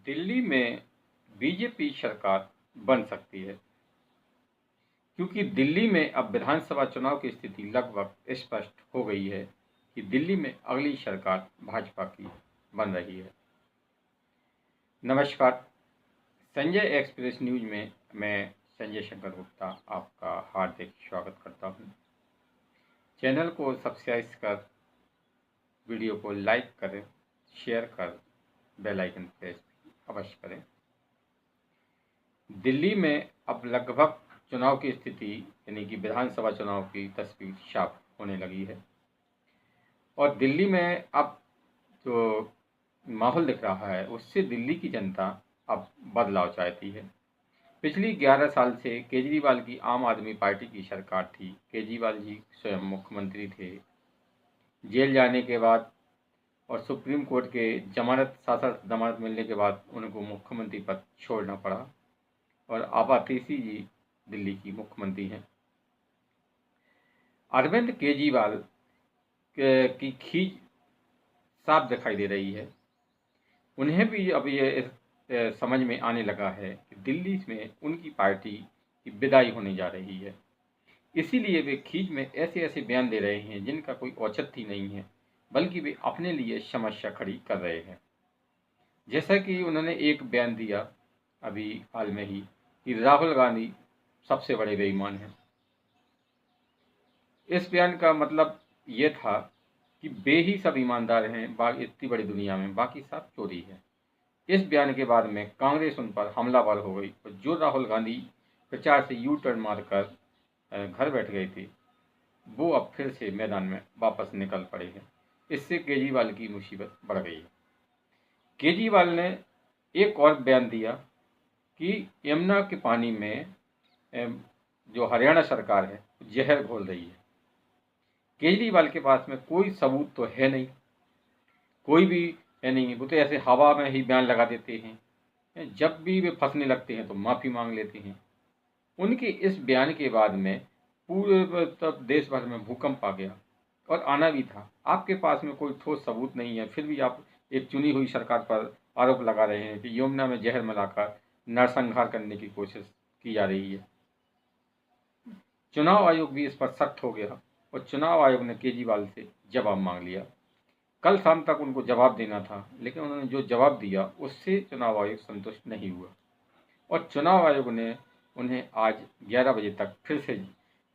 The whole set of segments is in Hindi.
दिल्ली में बीजेपी सरकार बन सकती है क्योंकि दिल्ली में अब विधानसभा चुनाव की स्थिति लगभग स्पष्ट हो गई है कि दिल्ली में अगली सरकार भाजपा की बन रही है। नमस्कार, संजय एक्सप्रेस न्यूज में मैं संजय शंकर गुप्ता आपका हार्दिक स्वागत करता हूं। चैनल को सब्सक्राइब कर वीडियो को लाइक करें, शेयर कर बेल आइकन प्रेस अवश्य करें। दिल्ली में अब लगभग चुनाव की स्थिति यानी कि विधानसभा चुनाव की तस्वीर साफ होने लगी है और दिल्ली में अब जो माहौल दिख रहा है उससे दिल्ली की जनता अब बदलाव चाहती है। पिछली 11 साल से केजरीवाल की आम आदमी पार्टी की सरकार थी। केजरीवाल जी स्वयं मुख्यमंत्री थे। जेल जाने के बाद और सुप्रीम कोर्ट के शासक जमानत मिलने के बाद उनको मुख्यमंत्री पद छोड़ना पड़ा और अब आतिशी जी दिल्ली की मुख्यमंत्री हैं। अरविंद केजरीवाल की खींच साफ दिखाई दे रही है। उन्हें भी अब ये समझ में आने लगा है कि दिल्ली में उनकी पार्टी की विदाई होने जा रही है। इसीलिए वे खींच में ऐसे ऐसे बयान दे रहे हैं जिनका कोई औचित्य नहीं है, बल्कि वे अपने लिए समस्या खड़ी कर रहे हैं। जैसा कि उन्होंने एक बयान दिया अभी हाल में ही कि राहुल गांधी सबसे बड़े बेईमान हैं। इस बयान का मतलब ये था कि वे ही सब ईमानदार हैं, इतनी बड़ी दुनिया में बाकी सब चोरी है। इस बयान के बाद में कांग्रेस उन पर हमलावर हो गई और जो राहुल गांधी प्रचार से यू टर्न मारकर घर बैठ गए थे वो अब फिर से मैदान में वापस निकल पड़े हैं। इससे केजरीवाल की मुसीबत बढ़ गई है। केजरीवाल ने एक और बयान दिया कि यमुना के पानी में जो हरियाणा सरकार है जहर घोल रही है। केजरीवाल के पास में कोई सबूत तो है नहीं, कोई भी है नहीं। वो तो ऐसे हवा में ही बयान लगा देते हैं। जब भी वे फंसने लगते हैं तो माफ़ी मांग लेते हैं। उनके इस बयान के बाद में पूरे तब देश भर में भूकंप आ गया और आना भी था। आपके पास में कोई ठोस सबूत नहीं है, फिर भी आप एक चुनी हुई सरकार पर आरोप लगा रहे हैं कि यमुना में जहर मिलाकर नरसंहार करने की कोशिश की जा रही है। चुनाव आयोग भी इस पर सख्त हो गया और चुनाव आयोग ने केजरीवाल से जवाब मांग लिया। कल शाम तक उनको जवाब देना था, लेकिन उन्होंने जो जवाब दिया उससे चुनाव आयोग संतुष्ट नहीं हुआ और चुनाव आयोग ने उन्हें आज 11 बजे तक फिर से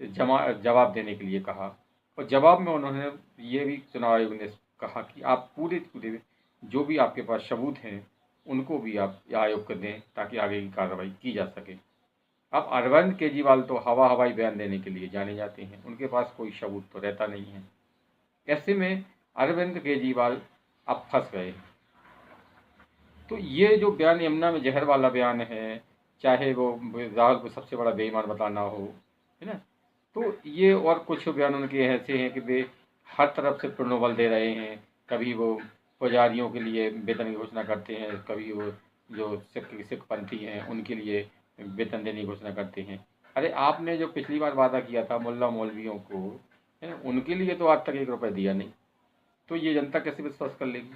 जवाब देने के लिए कहा। और जवाब में उन्होंने ये भी चुनाव आयोग ने कहा कि आप पूरे जो भी आपके पास सबूत हैं उनको भी आप आयोग को दें ताकि आगे की कार्रवाई की जा सके। अब अरविंद केजरीवाल तो हवाई बयान देने के लिए जाने जाते हैं, उनके पास कोई सबूत तो रहता नहीं है। ऐसे में अरविंद केजरीवाल अब फंस गए। तो ये जो बयान यमुना में जहर वाला बयान है, चाहे वो राहुल को सबसे बड़ा बेईमान बताना हो, है ना, तो ये और कुछ बयान उनके ऐसे हैं कि वे हर तरफ से प्रलोभन दे रहे हैं। कभी वो पुजारियों के लिए वेतन की घोषणा करते हैं, कभी वो जो सिख पंथी हैं उनके लिए वेतन देने की घोषणा करते हैं। अरे आपने जो पिछली बार वादा किया था मुल्ला मौलवियों को, है, उनके लिए तो आज तक 1 रुपये दिया नहीं, तो ये जनता कैसे विश्वास कर लेगी।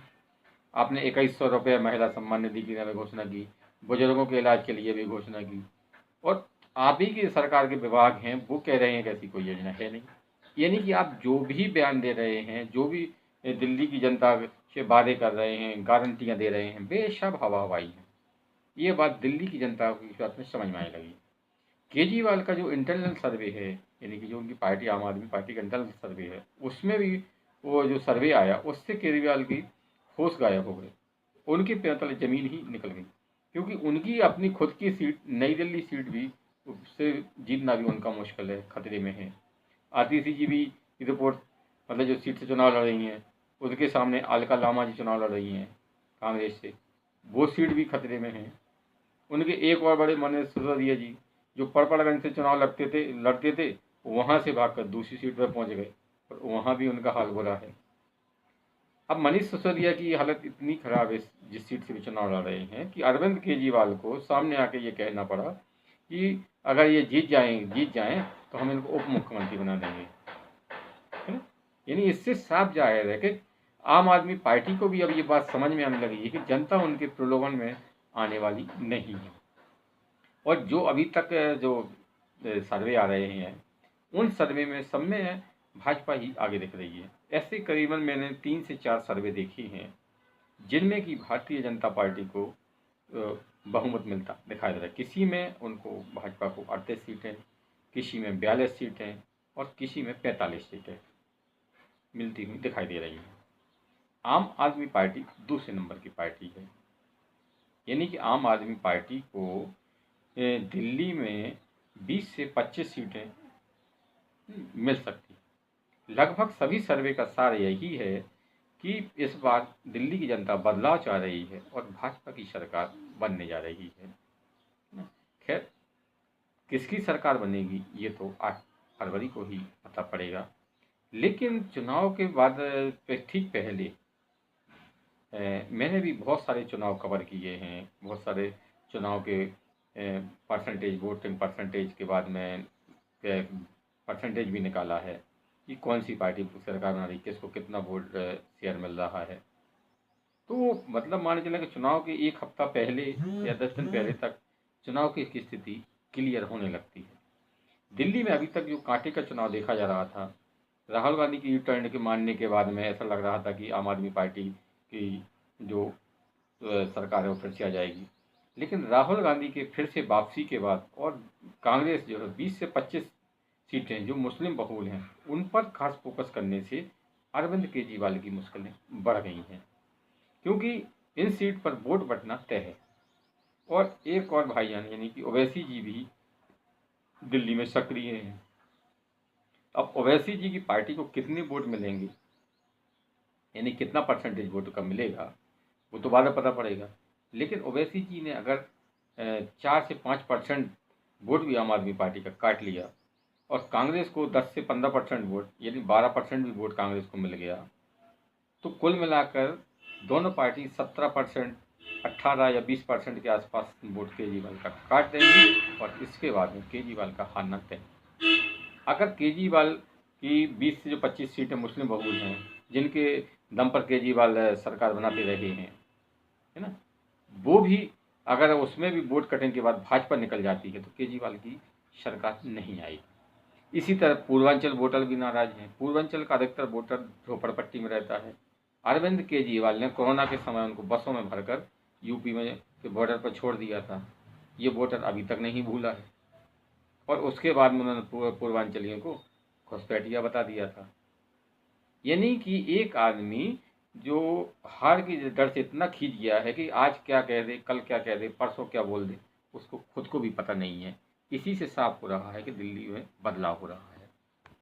आपने 2100 रुपये महिला सम्मान निधि की घोषणा की, बुजुर्गों के इलाज के लिए भी घोषणा की, और आप ही की सरकार के विभाग हैं वो कह रहे हैं कि ऐसी कोई योजना है नहीं। यानी कि आप जो भी बयान दे रहे हैं, जो भी दिल्ली की जनता से वादे कर रहे हैं, गारंटियां दे रहे हैं, वे सब हवाई हैं। ये बात दिल्ली की जनता की बात में समझ में आने लगी। केजरीवाल का जो इंटरनल सर्वे है, यानी कि जो उनकी पार्टी आम आदमी पार्टी का इंटरनल सर्वे है, उसमें भी वो जो सर्वे आया उससे केजरीवाल की होश गायब हो गए। उनके पैर तले जमीन ही निकल गई, क्योंकि उनकी अपनी खुद की सीट नई दिल्ली सीट भी उससे जीतना भी उनका मुश्किल है, खतरे में है। आतिशी जी भी रिपोर्ट मतलब जो सीट से चुनाव लड़ रही हैं उसके सामने अलका लामा जी चुनाव लड़ रही हैं कांग्रेस से, वो सीट भी खतरे में है। उनके एक और बड़े मनीष सिसोदिया जी जो पड़पड़गंज से चुनाव लड़ते थे वहाँ से भागकर दूसरी सीट पर पहुँच गए और वहाँ भी उनका हाल बुरा है। अब मनीष सिसोदिया की हालत इतनी खराब है जिस सीट से भी चुनाव लड़ रहे हैं कि अरविंद केजरीवाल को सामने आके ये कहना पड़ा कि अगर ये जीत जाएं तो हम इनको उप मुख्यमंत्री बना देंगे, है ना। यानी इससे साफ जाहिर है कि आम आदमी पार्टी को भी अब ये बात समझ में आने लगी है कि जनता उनके प्रलोभन में आने वाली नहीं है। और जो अभी तक जो सर्वे आ रहे हैं, उन सर्वे में सब में भाजपा ही आगे दिख रही है। ऐसे करीबन मैंने 3 से 4 सर्वे देखे हैं जिनमें कि भारतीय जनता पार्टी को बहुमत मिलता दिखाई दे रहा है। किसी में उनको भाजपा को 38 सीटें, किसी में 42 सीटें और किसी में 45 सीटें मिलती हुई दिखाई दे रही हैं। आम आदमी पार्टी दूसरे नंबर की पार्टी है, यानी कि आम आदमी पार्टी को दिल्ली में 20 से 25 सीटें मिल सकती। लगभग सभी सर्वे का सार यही है कि इस बार दिल्ली की जनता बदलाव चाह रही है और भाजपा की सरकार बनने जा रही है। खैर, किसकी सरकार बनेगी ये तो 8 फरवरी को ही पता पड़ेगा। लेकिन चुनाव के बाद ठीक पहले मैंने भी बहुत सारे चुनाव कवर किए हैं। बहुत सारे चुनाव के परसेंटेज, वोटिंग परसेंटेज के बाद में परसेंटेज भी निकाला है कि कौन सी पार्टी सरकार बना रही, किसको कितना वोट शेयर मिल रहा है। तो मतलब मान चलें कि चुनाव के 1 हफ्ता पहले या 10 दिन पहले तक चुनाव की स्थिति क्लियर होने लगती है। दिल्ली में अभी तक जो कांटे का चुनाव देखा जा रहा था, राहुल गांधी की यू टर्न के मानने के बाद में ऐसा लग रहा था कि आम आदमी पार्टी की जो सरकार है वो फिर से आ जाएगी। लेकिन राहुल गांधी के फिर से वापसी के बाद और कांग्रेस जो है 20 से 25 सीटें जो मुस्लिम बहुल हैं उन पर खास फोकस करने से अरविंद केजरीवाल की मुश्किलें बढ़ गई हैं, क्योंकि इन सीट पर वोट बंटना तय है। और एक और भाईजान यानी कि ओवैसी जी भी दिल्ली में सक्रिय हैं। अब ओवैसी जी की पार्टी को कितने वोट मिलेंगे, यानी कितना परसेंटेज वोट का मिलेगा, वो तो बाद में पता पड़ेगा। लेकिन ओवैसी जी ने अगर 4 से 5% वोट भी आम आदमी पार्टी का काट लिया और कांग्रेस को 10 से 15% वोट यानी 12% भी वोट कांग्रेस को मिल गया, तो कुल मिलाकर दोनों पार्टी 17%, 18 या 20% के आसपास वोट केजरीवाल का काट देंगी और इसके बाद में केजरीवाल का हारना तय। अगर केजरीवाल की 20 से जो 25 सीटें मुस्लिम बहुल हैं, जिनके दम पर केजरीवाल सरकार बनाते रहे हैं, है ना, वो भी अगर उसमें भी वोट कटने के बाद भाजपा निकल जाती है तो केजरीवाल की सरकार नहीं आएगी। इसी तरह पूर्वांचल वोटर भी नाराज हैं। पूर्वांचल का अधिकतर वोटर झोपड़पट्टी में रहता है। अरविंद केजरीवाल ने कोरोना के समय उनको बसों में भरकर यूपी में के बॉर्डर पर छोड़ दिया था। ये वोटर अभी तक नहीं भूला है और उसके बाद में उन्होंने पूर्वांचलियों को घुसपैठिया बता दिया था। यानी कि एक आदमी जो हार की डर से इतना खींच गया है कि आज क्या कह दे, कल क्या कह दे, परसों क्या बोल दे, उसको खुद को भी पता नहीं है। इसी से साफ हो रहा है कि दिल्ली में बदलाव हो रहा है।